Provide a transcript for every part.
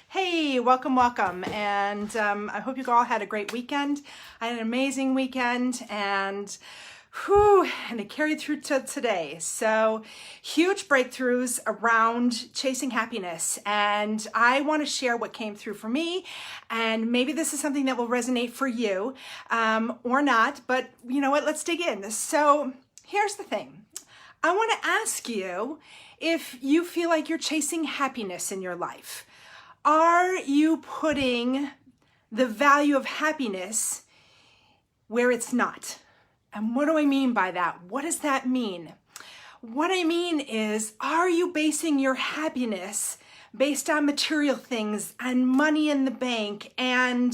Hey, welcome, welcome. And I hope you all had a great weekend. I had an amazing weekend and it carried through to today. So huge breakthroughs around chasing happiness. And I want to share what came through for me. And maybe this is something that will resonate for you or not, but you know what, let's dig in. So here's the thing. I want to ask you if you feel like you're chasing happiness in your life. Are you putting the value of happiness where it's not? And what do I mean by that? What does that mean? What I mean is, are you basing your happiness based on material things and money in the bank and,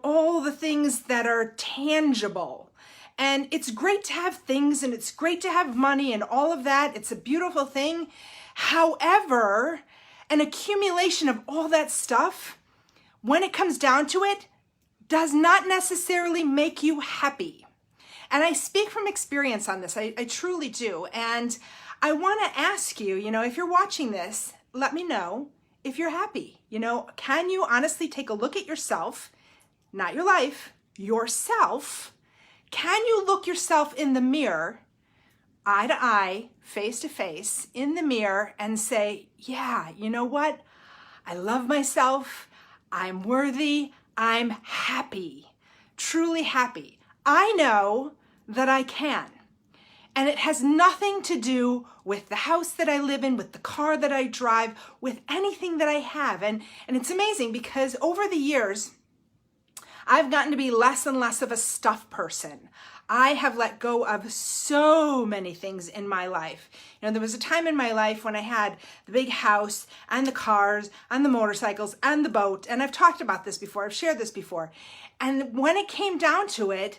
all the things that are tangible? And it's great to have things and it's great to have money and all of that. It's a beautiful thing. However, an accumulation of all that stuff, when it comes down to it, does not necessarily make you happy. And I speak from experience on this. I truly do. And I want to ask you, if you're watching this, let me know if you're happy. Can you honestly take a look at yourself, not your life, yourself? Can you look yourself in the mirror, eye to eye, face to face, in the mirror and say, yeah, you know what? I love myself. I'm worthy. I'm happy, truly happy. I know that I can. And it has nothing to do with the house that I live in, with the car that I drive, with anything that I have. And it's amazing because over the years, I've gotten to be less and less of a stuff person. I have let go of so many things in my life. There was a time in my life when I had the big house and the cars and the motorcycles and the boat. And I've talked about this before. I've shared this before. And when it came down to it,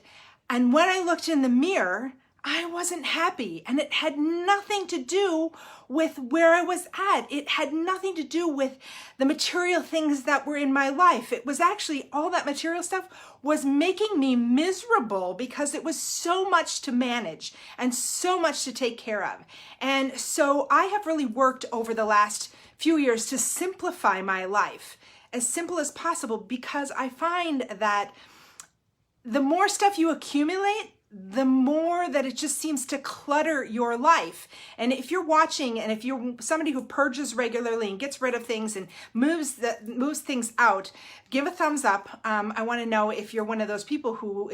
and when I looked in the mirror, I wasn't happy. And it had nothing to do with where I was at. It had nothing to do with the material things that were in my life. It was actually all that material stuff was making me miserable because it was so much to manage and so much to take care of. And so I have really worked over the last few years to simplify my life as simple as possible, because I find that the more stuff you accumulate, the more that it just seems to clutter your life. And if you're watching and if you're somebody who purges regularly and gets rid of things and moves things out, give a thumbs up. I want to know if you're one of those people who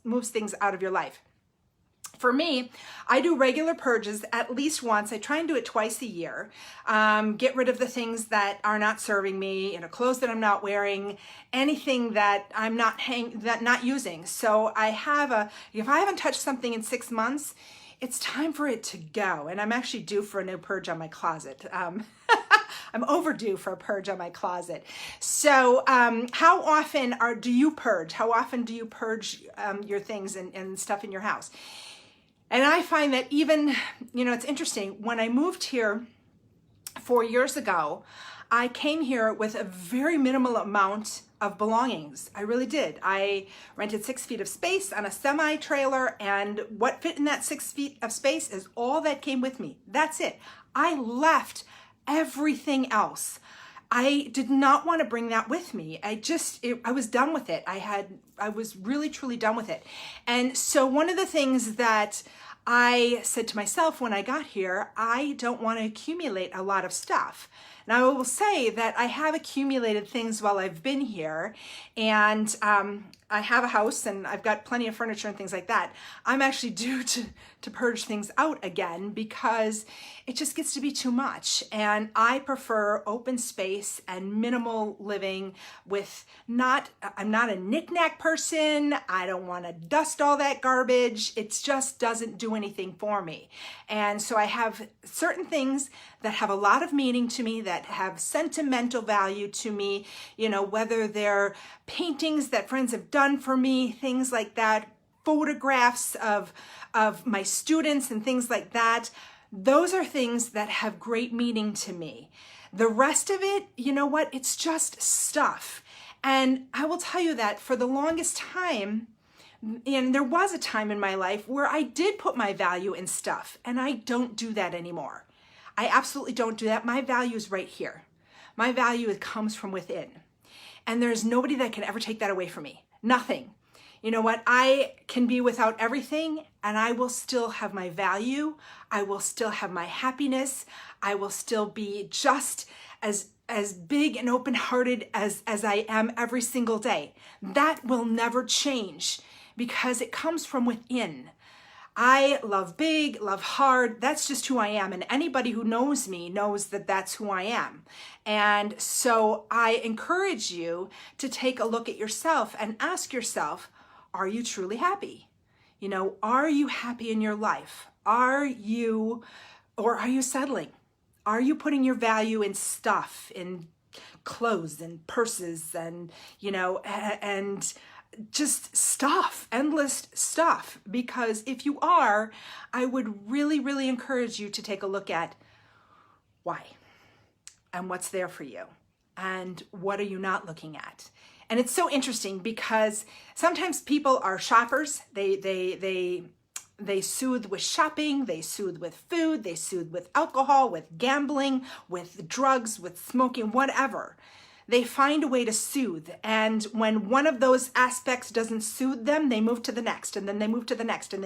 moves things out of your life. For me, I do regular purges at least once. I try and do it twice a year. Get rid of the things that are not serving me, clothes that I'm not wearing, anything that I'm not using. So if I haven't touched something in 6 months, it's time for it to go. And I'm actually due for a new purge on my closet. I'm overdue for a purge on my closet. So how often do you purge? How often do you purge your things and stuff in your house? And I find that even, it's interesting. When I moved here 4 years ago, I came here with a very minimal amount of belongings. I really did. I rented 6 feet of space on a semi-trailer, and what fit in that 6 feet of space is all that came with me. That's it. I left everything else. I did not want to bring that with me. I was done with it. I was really, truly done with it. And so one of the things that I said to myself when I got here, I don't want to accumulate a lot of stuff. Now, I will say that I have accumulated things while I've been here, and I have a house and I've got plenty of furniture and things like that. I'm actually due to purge things out again because it just gets to be too much. And I prefer open space and minimal living I'm not a knick-knack person. I don't want to dust all that garbage. It just doesn't do anything for me. And so I have certain things that have a lot of meaning to me, that have sentimental value to me, whether they're paintings that friends have done for me, things like that, photographs of my students and things like that. Those are things that have great meaning to me. The rest of it, it's just stuff. And I will tell you that for the longest time, and there was a time in my life where I did put my value in stuff, and I don't do that anymore. I absolutely don't do that. My value is right here. My value comes from within. And there's nobody that can ever take that away from me. Nothing. You know what? I can be without everything and I will still have my value. I will still have my happiness. I will still be just as big and open-hearted as I am every single day. That will never change because it comes from within. I love big, love hard. That's just who I am. And anybody who knows me knows that that's who I am. And so I encourage you to take a look at yourself and ask yourself, are you truly happy? You know, are you happy in your life? Or are you settling? Are you putting your value in stuff, in clothes and purses and, you know, and just stuff, endless stuff? Because if you are, I would really, really encourage you to take a look at why and what's there for you and what are you not looking at. And it's so interesting because sometimes people are shoppers. They soothe with shopping, they soothe with food, they soothe with alcohol, with gambling, with drugs, with smoking, whatever. They find a way to soothe. And when one of those aspects doesn't soothe them, they move to the next, and then they move to the next. And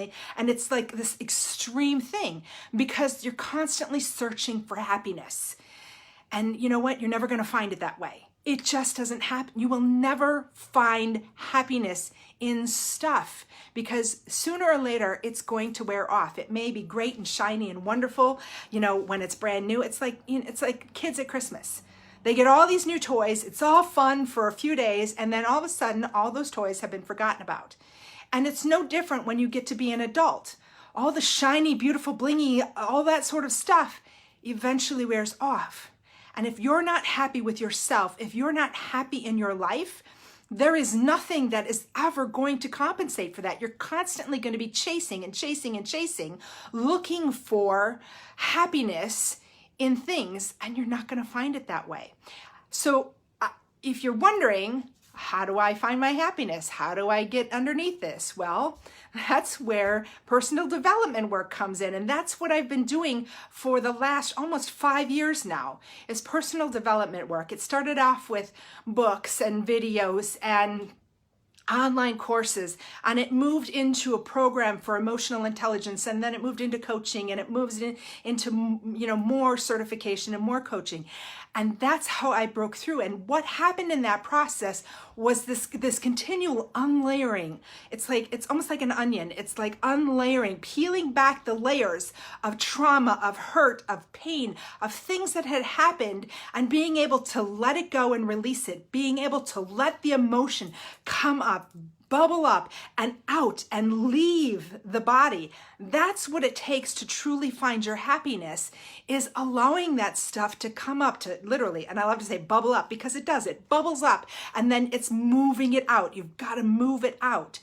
it's like this extreme thing because you're constantly searching for happiness. And you know what? You're never going to find it that way. It just doesn't happen. You will never find happiness in stuff because sooner or later it's going to wear off. It may be great and shiny and wonderful, you know, when it's brand new. It's like, you know, it's like kids at Christmas. They get all these new toys. It's all fun for a few days, and then all of a sudden, all those toys have been forgotten about. And it's no different when you get to be an adult. All the shiny, beautiful, blingy, all that sort of stuff eventually wears off. And if you're not happy with yourself, if you're not happy in your life, there is nothing that is ever going to compensate for that. You're constantly going to be chasing and chasing and chasing, looking for happiness in things, and you're not going to find it that way. So if you're wondering, how do I find my happiness? How do I get underneath this? Well, that's where personal development work comes in. And that's what I've been doing for the last almost 5 years now, is personal development work. It started off with books and videos and online courses, and it moved into a program for emotional intelligence, and then it moved into coaching, and it moves into, you know, more certification and more coaching. And that's how I broke through. And what happened in that process was this continual unlayering. It's almost like an onion. It's like unlayering, peeling back the layers of trauma, of hurt, of pain, of things that had happened, and being able to let it go and release it, being able to let the emotion come up, bubble up and out and leave the body. That's what it takes to truly find your happiness, is allowing that stuff to come up, to literally, and I love to say bubble up because it does, it bubbles up and then it's moving it out. You've got to move it out.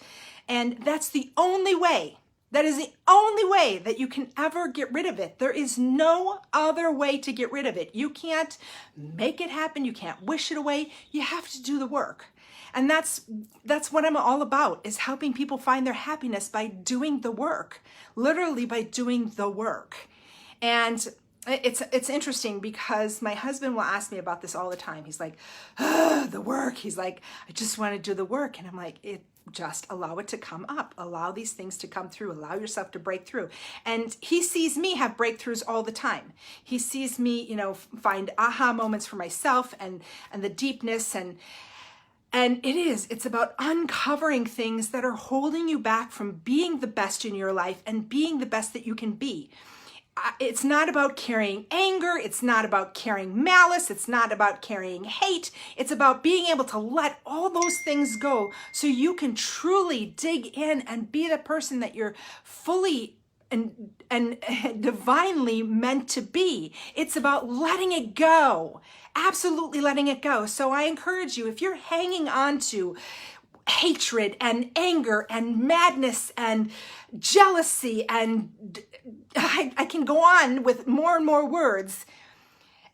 And that's the only way. That is the only way that you can ever get rid of it. There is no other way to get rid of it. You can't make it happen. You can't wish it away. You have to do the work. And that's what I'm all about, is helping people find their happiness by doing the work, literally by doing the work. And it's interesting because my husband will ask me about this all the time. He's like, the work. He's like, I just want to do the work. And I'm like, just allow it to come up. Allow these things to come through. Allow yourself to break through. And he sees me have breakthroughs all the time. He sees me, you know, find aha moments for myself and the deepness and it's about uncovering things that are holding you back from being the best in your life and being the best that you can be. It's not about carrying anger. It's not about carrying malice. It's not about carrying hate. It's about being able to let all those things go so you can truly dig in and be the person that you're fully and divinely meant to be. It's about letting it go. Absolutely letting it go. So I encourage you, if you're hanging on to hatred and anger and madness and jealousy, and I can go on with more and more words,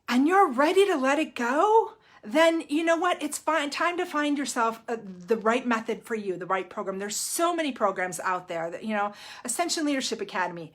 and you're ready to let it go, then you know what? It's fine. Time to find yourself the right method for you, the right program. There's so many programs out there that, you know, Ascension Leadership Academy.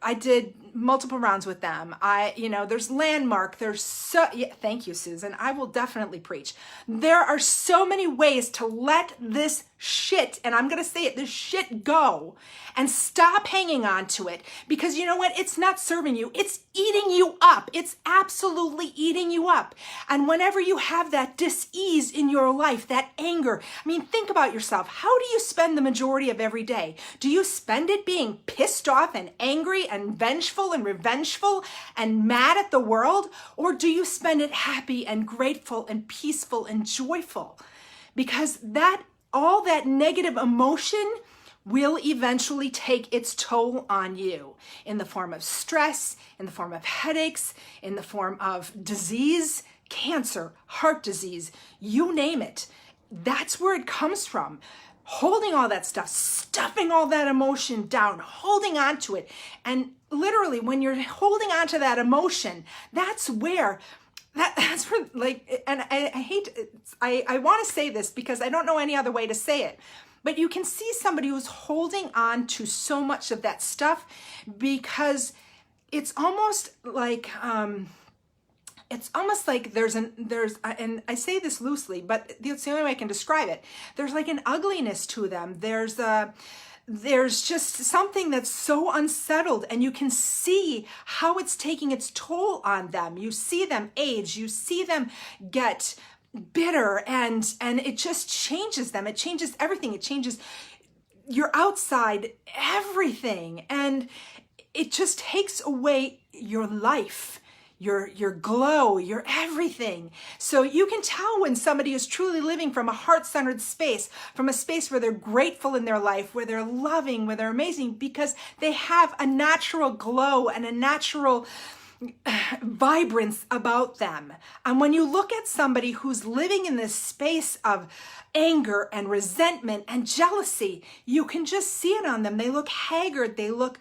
I did multiple rounds with them. There's Landmark. Yeah, thank you, Susan. I will definitely preach. There are so many ways to let this shit, and I'm going to say it, this shit go and stop hanging on to it, because you know what? It's not serving you. It's eating you up. It's absolutely eating you up. And whenever you have that dis-ease in your life, that anger, I mean, think about yourself. How do you spend the majority of every day? Do you spend it being pissed off and angry and vengeful and revengeful and mad at the world? Or do you spend it happy and grateful and peaceful and joyful? Because all that negative emotion will eventually take its toll on you in the form of stress, in the form of headaches, in the form of disease, cancer, heart disease, you name it. That's where it comes from. Holding all that stuff, stuffing all that emotion down, holding on to it. And literally, when you're holding on to that emotion, that's where, like, and I want to say this because I don't know any other way to say it, but you can see somebody who's holding on to so much of that stuff because it's almost like, and I say this loosely, but it's the only way I can describe it. There's like an ugliness to them. There's just something that's so unsettled, and you can see how it's taking its toll on them. You see them age, you see them get bitter, and it just changes them. It changes everything. It changes your outside, everything. And it just takes away your life, your glow, your everything. So you can tell when somebody is truly living from a heart-centered space, from a space where they're grateful in their life, where they're loving, where they're amazing, because they have a natural glow and a natural vibrance about them. And when you look at somebody who's living in this space of anger and resentment and jealousy, you can just see it on them. They look haggard. They look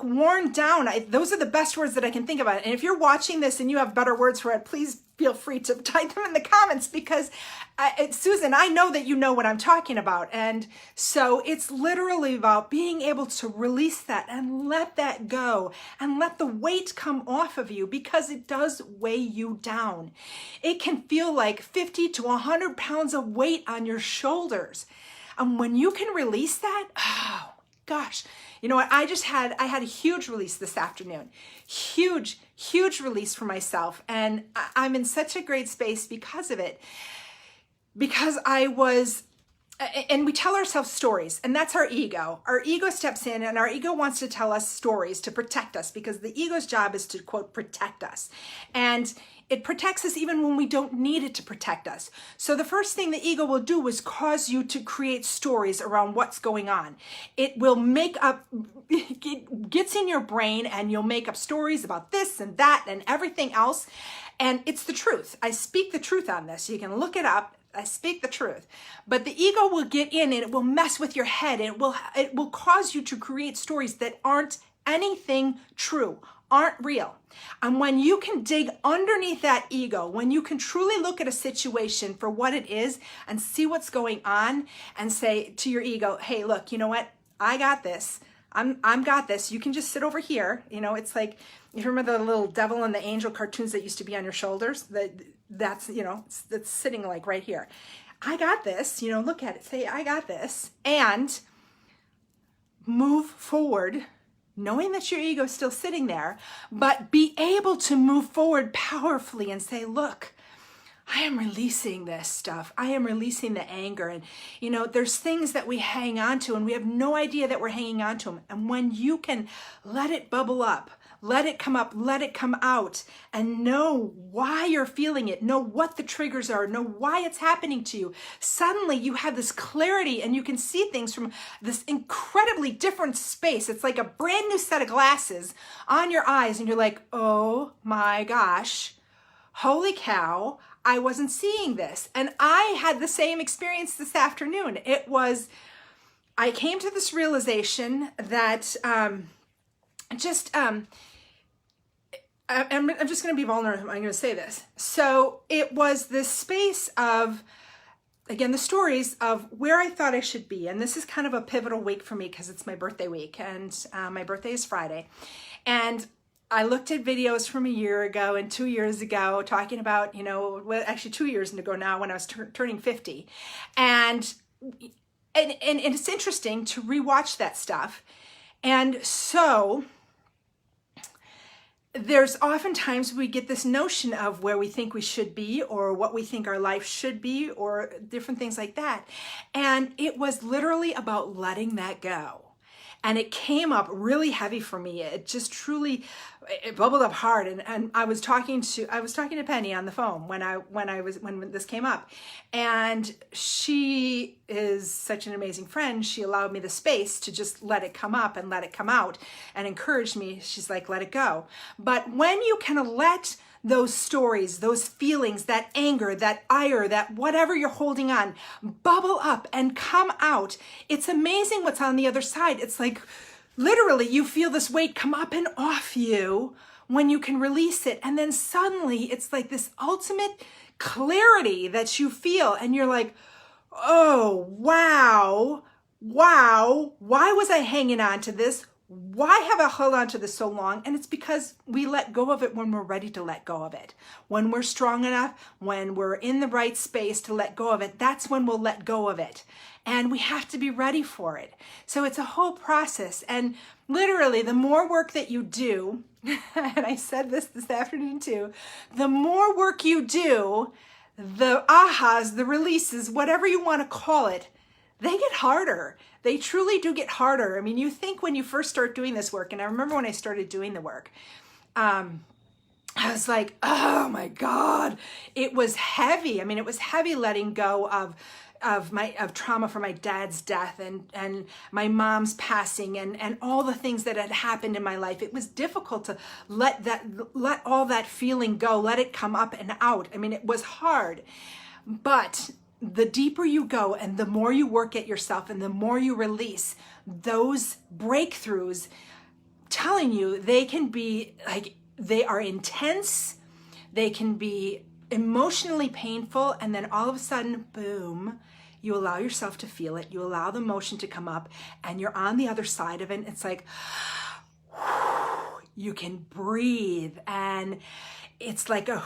worn down. Those are the best words that I can think about. And if you're watching this and you have better words for it, please feel free to type them in the comments, because Susan, I know that you know what I'm talking about. And so it's literally about being able to release that and let that go and let the weight come off of you, because it does weigh you down. It can feel like 50 to 100 pounds of weight on your shoulders. And when you can release that, oh gosh, you know what? I had a huge release this afternoon. Huge release for myself. And I'm in such a great space because of it. Because and we tell ourselves stories, and that's our ego. Our ego steps in, and our ego wants to tell us stories to protect us, because the ego's job is to, quote, protect us. And it protects us even when we don't need it to protect us. So the first thing the ego will do is cause you to create stories around what's going on. It will it gets in your brain, and you'll make up stories about this and that and everything else. And it's the truth. I speak the truth on this. You can look it up. I speak the truth. But the ego will get in, and it will mess with your head. And it will cause you to create stories that aren't anything true, aren't real. And when you can dig underneath that ego, when you can truly look at a situation for what it is and see what's going on, and say to your ego, hey, look, you know what? I got this. I'm got this. You can just sit over here. You know, it's like, you remember the little devil and the angel cartoons that used to be on your shoulders? That's sitting like right here. I got this. You know, look at it. Say, I got this. And move forward, knowing that your ego is still sitting there, but be able to move forward powerfully and say, look, I am releasing this stuff. I am releasing the anger. And, you know, there's things that we hang on to, and we have no idea that we're hanging on to them. And when you can let it bubble up, let it come up, let it come out, and know why you're feeling it, know what the triggers are, know why it's happening to you, suddenly you have this clarity, and you can see things from this incredibly different space. It's like a brand new set of glasses on your eyes, and you're like, oh my gosh, holy cow, I wasn't seeing this. And I had the same experience this afternoon. I came to this realization that I'm just going to be vulnerable. I'm going to say this. So it was this space of again, the stories of where I thought I should be. And this is kind of a pivotal week for me because it's my birthday week, and my birthday is Friday. And I looked at videos from a year ago and 2 years ago talking about, well, actually 2 years ago now when I was turning 50. And it's interesting to rewatch that stuff. And so there's oftentimes we get this notion of where we think we should be or what we think our life should be or different things like that. And it was literally about letting that go. And it came up really heavy for me. It just truly, it bubbled up hard. And I was talking to Penny on the phone when this came up. And she is such an amazing friend. She allowed me the space to just let it come up and let it come out and encouraged me. She's like, let it go. But when you can let those stories, those feelings, that anger, that ire, that whatever you're holding on, bubble up and come out. It's amazing what's on the other side. It's like literally you feel this weight come up and off you when you can release it. And then suddenly it's like this ultimate clarity that you feel. And you're like, oh, wow, why was I hanging on to this? Why have I held on to this so long? And it's because we let go of it when we're ready to let go of it. When we're strong enough, when we're in the right space to let go of it, that's when we'll let go of it. And we have to be ready for it. So it's a whole process. And literally, the more work that you do, and I said this afternoon too, the more work you do, the ahas, the releases, whatever you want to call it, they get harder. They truly do get harder. I mean, you think when you first start doing this work, and I remember when I started doing the work, I was like, oh my God, it was heavy. I mean, it was heavy letting go of trauma from my dad's death and my mom's passing and all the things that had happened in my life. It was difficult to let all that feeling go, let it come up and out. I mean, it was hard, but the deeper you go and the more you work at yourself and the more you release those breakthroughs, telling you they can be like, they are intense, they can be emotionally painful, and then all of a sudden, boom, you allow yourself to feel it, you allow the emotion to come up, and you're on the other side of it. It's like, you can breathe, and it's like a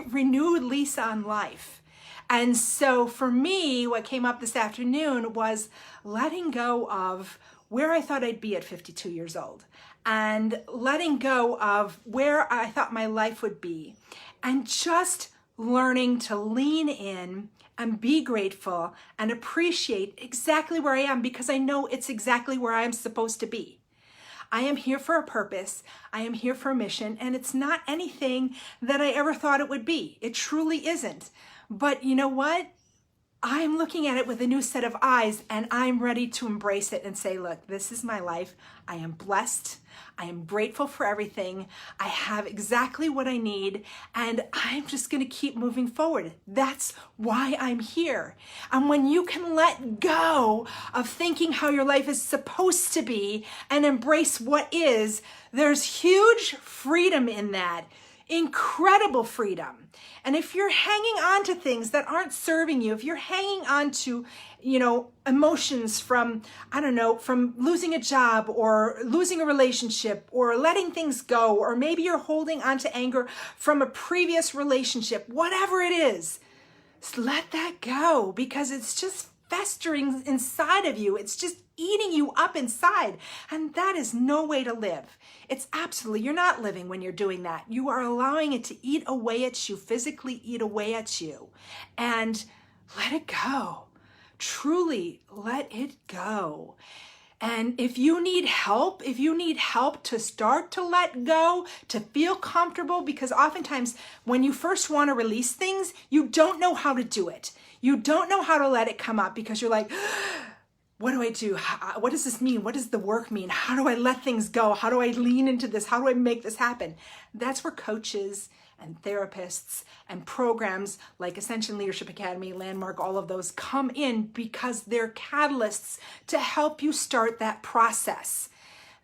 renewed lease on life. And so for me, what came up this afternoon was letting go of where I thought I'd be at 52 years old and letting go of where I thought my life would be and just learning to lean in and be grateful and appreciate exactly where I am because I know it's exactly where I am supposed to be. I am here for a purpose. I am here for a mission, and it's not anything that I ever thought it would be. It truly isn't. But you know what? I'm looking at it with a new set of eyes, and I'm ready to embrace it and say, look, this is my life. I am blessed. I am grateful for everything. I have exactly what I need, and I'm just going to keep moving forward. That's why I'm here. And when you can let go of thinking how your life is supposed to be and embrace what is, there's huge freedom in that. Incredible freedom. And if you're hanging on to things that aren't serving you, if you're hanging on to, emotions from, from losing a job or losing a relationship or letting things go, or maybe you're holding on to anger from a previous relationship, whatever it is, just let that go because it's just festering inside of you. It's just eating you up inside. And that is no way to live. It's absolutely, you're not living when you're doing that. You are allowing it to eat away at you, physically eat away at you. And let it go. Truly let it go. And if you need help to start to let go, to feel comfortable, because oftentimes when you first want to release things, you don't know how to do it. You don't know how to let it come up because you're like, what do I do? What does this mean? What does the work mean? How do I let things go? How do I lean into this? How do I make this happen? That's where coaches and therapists and programs like Ascension Leadership Academy, Landmark, all of those come in because they're catalysts to help you start that process.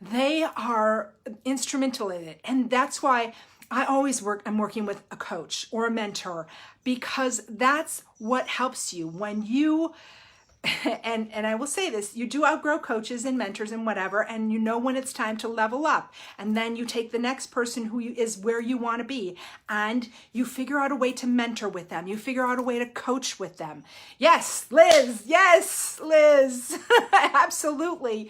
They are instrumental in it. And that's why I'm working with a coach or a mentor, because that's what helps you when you, and I will say this, you do outgrow coaches and mentors and whatever, and you know when it's time to level up. And then you take the next person who is where you want to be, and you figure out a way to mentor with them. You figure out a way to coach with them. Yes, Liz. Yes, Liz. Absolutely.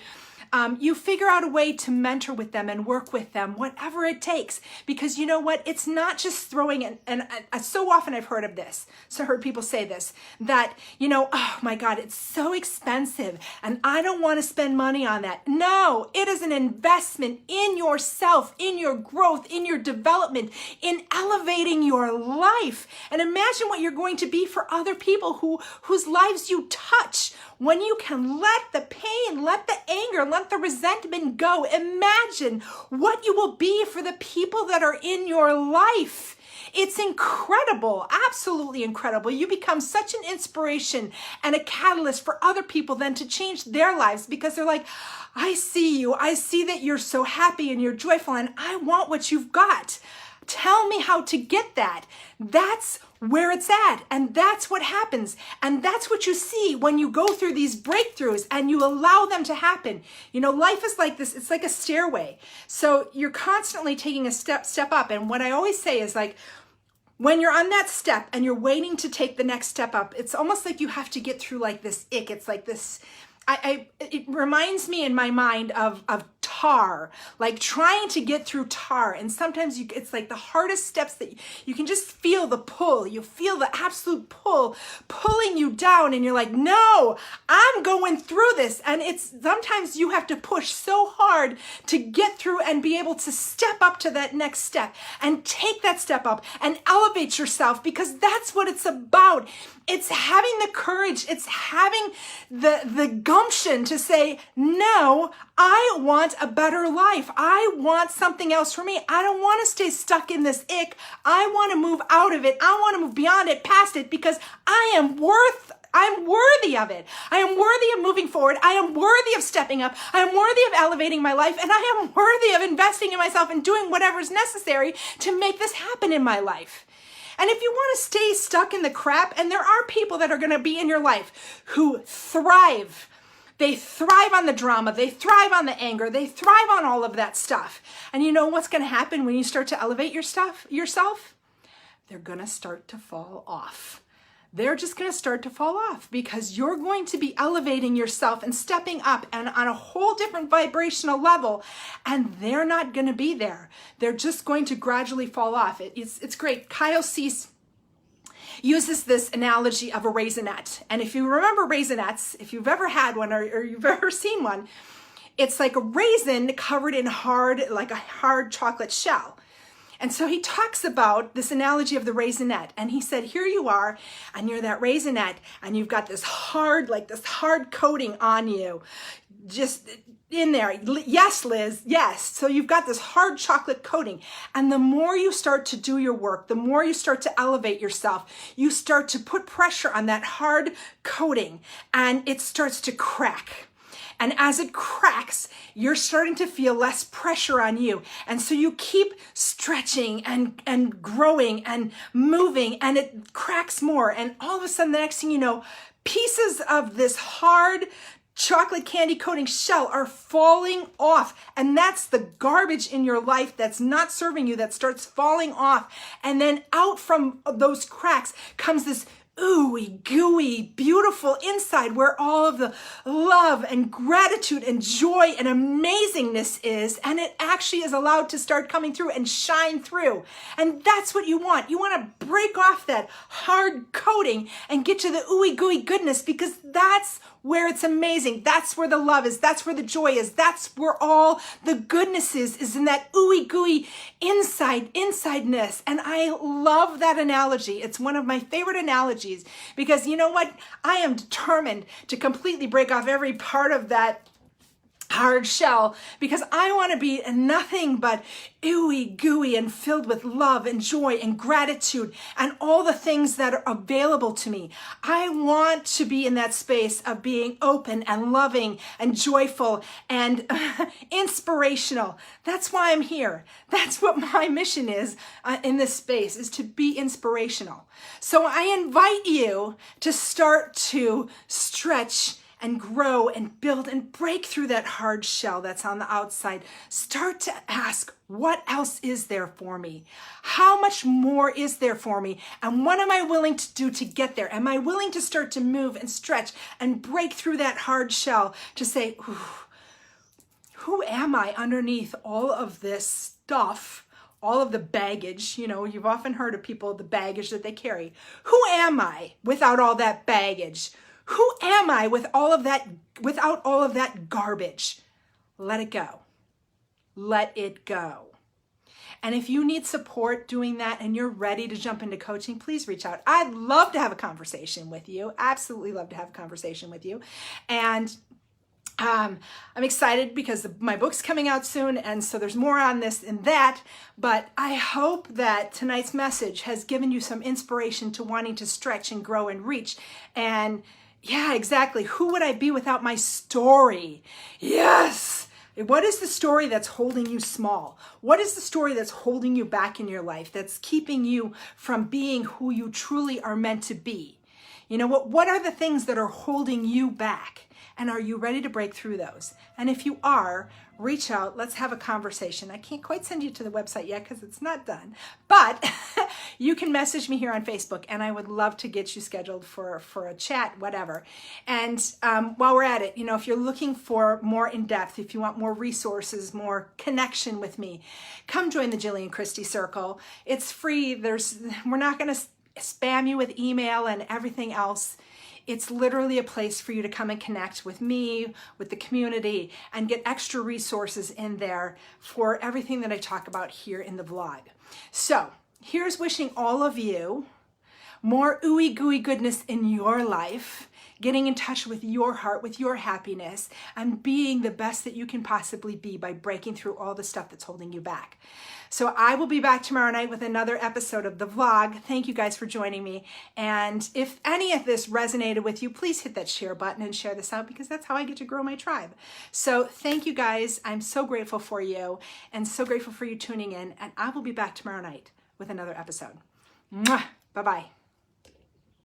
You figure out a way to mentor with them and work with them, whatever it takes. Because you know what? It's not just throwing it. And so often I've heard of this. So I heard people say this, that, oh my God, it's so expensive and I don't want to spend money on that. No, it is an investment in yourself, in your growth, in your development, in elevating your life. And imagine what you're going to be for other people whose lives you touch. When you can let the pain, let the anger, let the resentment go, imagine what you will be for the people that are in your life. It's incredible, absolutely incredible. You become such an inspiration and a catalyst for other people then to change their lives, because they're like, I see you. I see that you're so happy and you're joyful, and I want what you've got. Tell me how to get that. That's where it's at. And that's what happens. And that's what you see when you go through these breakthroughs and you allow them to happen. Life is like this. It's like a stairway. So you're constantly taking a step up. And what I always say is, like, when you're on that step and you're waiting to take the next step up, it's almost like you have to get through like this ick. It's like this, it reminds me in my mind of tar, like trying to get through tar. And sometimes it's like the hardest steps that you can just feel the pull. You feel the absolute pull pulling you down, and you're like, no, I'm going through this. And sometimes you have to push so hard to get through and be able to step up to that next step and take that step up and elevate yourself, because that's what it's about. It's having the courage. It's having the gumption to say, no, I want a better life. I want something else for me. I don't want to stay stuck in this ick. I want to move out of it. I want to move beyond it, past it, because I'm worthy of it. I am worthy of moving forward. I am worthy of stepping up. I am worthy of elevating my life. And I am worthy of investing in myself and doing whatever is necessary to make this happen in my life. And if you want to stay stuck in the crap, and there are people that are going to be in your life who thrive. They thrive on the drama. They thrive on the anger. They thrive on all of that stuff. And you know what's going to happen when you start to elevate yourself? They're going to start to fall off. They're just going to start to fall off, because you're going to be elevating yourself and stepping up and on a whole different vibrational level, and they're not going to be there. They're just going to gradually fall off. It's great. Kyle Cease uses this analogy of a raisinette. And if you remember raisinettes, if you've ever had one or you've ever seen one, it's like a raisin covered in like a hard chocolate shell. And so he talks about this analogy of the raisinette. And he said, here you are, and you're that raisinette, and you've got this hard coating on you, just in there. Yes, Liz, yes. So you've got this hard chocolate coating. And the more you start to do your work, the more you start to elevate yourself, you start to put pressure on that hard coating, and it starts to crack. And as it cracks, you're starting to feel less pressure on you. And so you keep stretching and growing and moving, and it cracks more. And all of a sudden, the next thing you know, pieces of this hard chocolate candy coating shell are falling off. And that's the garbage in your life that's not serving you that starts falling off. And then out from those cracks comes this ooey gooey, beautiful inside, where all of the love and gratitude and joy and amazingness is, and it actually is allowed to start coming through and shine through. And that's what you want. You want to break off that hard coating and get to the ooey gooey goodness, because that's where it's amazing. That's where the love is. That's where the joy is. That's where all the goodness is in that ooey gooey insideness. And I love that analogy. It's one of my favorite analogies, because you know what? I am determined to completely break off every part of that hard shell, because I want to be nothing but ooey gooey and filled with love and joy and gratitude and all the things that are available to me. I want to be in that space of being open and loving and joyful and inspirational. That's why I'm here. That's what my mission is in this space, is to be inspirational. So I invite you to start to stretch and grow and build and break through that hard shell that's on the outside. Start to ask, what else is there for me? How much more is there for me? And what am I willing to do to get there? Am I willing to start to move and stretch and break through that hard shell to say, who am I underneath all of this stuff? All of the baggage, you've often heard of people, the baggage that they carry. Who am I without all that baggage? Who am I with all of that, without all of that garbage? Let it go. Let it go. And if you need support doing that and you're ready to jump into coaching, please reach out. I'd love to have a conversation with you. Absolutely love to have a conversation with you. And I'm excited because my book's coming out soon, and so there's more on this and that, but I hope that tonight's message has given you some inspiration to wanting to stretch and grow and reach. And yeah, exactly. Who would I be without my story? Yes. What is the story that's holding you small? What is the story that's holding you back in your life, that's keeping you from being who you truly are meant to be? What are the things that are holding you back? And are you ready to break through those? And if you are, reach out. Let's have a conversation. I can't quite send you to the website yet because it's not done, but you can message me here on Facebook, and I would love to get you scheduled for a chat, whatever. And while we're at it, if you're looking for more in-depth, if you want more resources, more connection with me, come join the JillianChristy Circle. It's free. We're not going to spam you with email and everything else. It's literally a place for you to come and connect with me, with the community, and get extra resources in there for everything that I talk about here in the vlog. So here's wishing all of you more ooey gooey goodness in your life, getting in touch with your heart, with your happiness, and being the best that you can possibly be by breaking through all the stuff that's holding you back. So I will be back tomorrow night with another episode of the vlog. Thank you guys for joining me. And if any of this resonated with you, please hit that share button and share this out, because that's how I get to grow my tribe. So thank you guys. I'm so grateful for you and so grateful for you tuning in. And I will be back tomorrow night with another episode. Mwah! Bye-bye.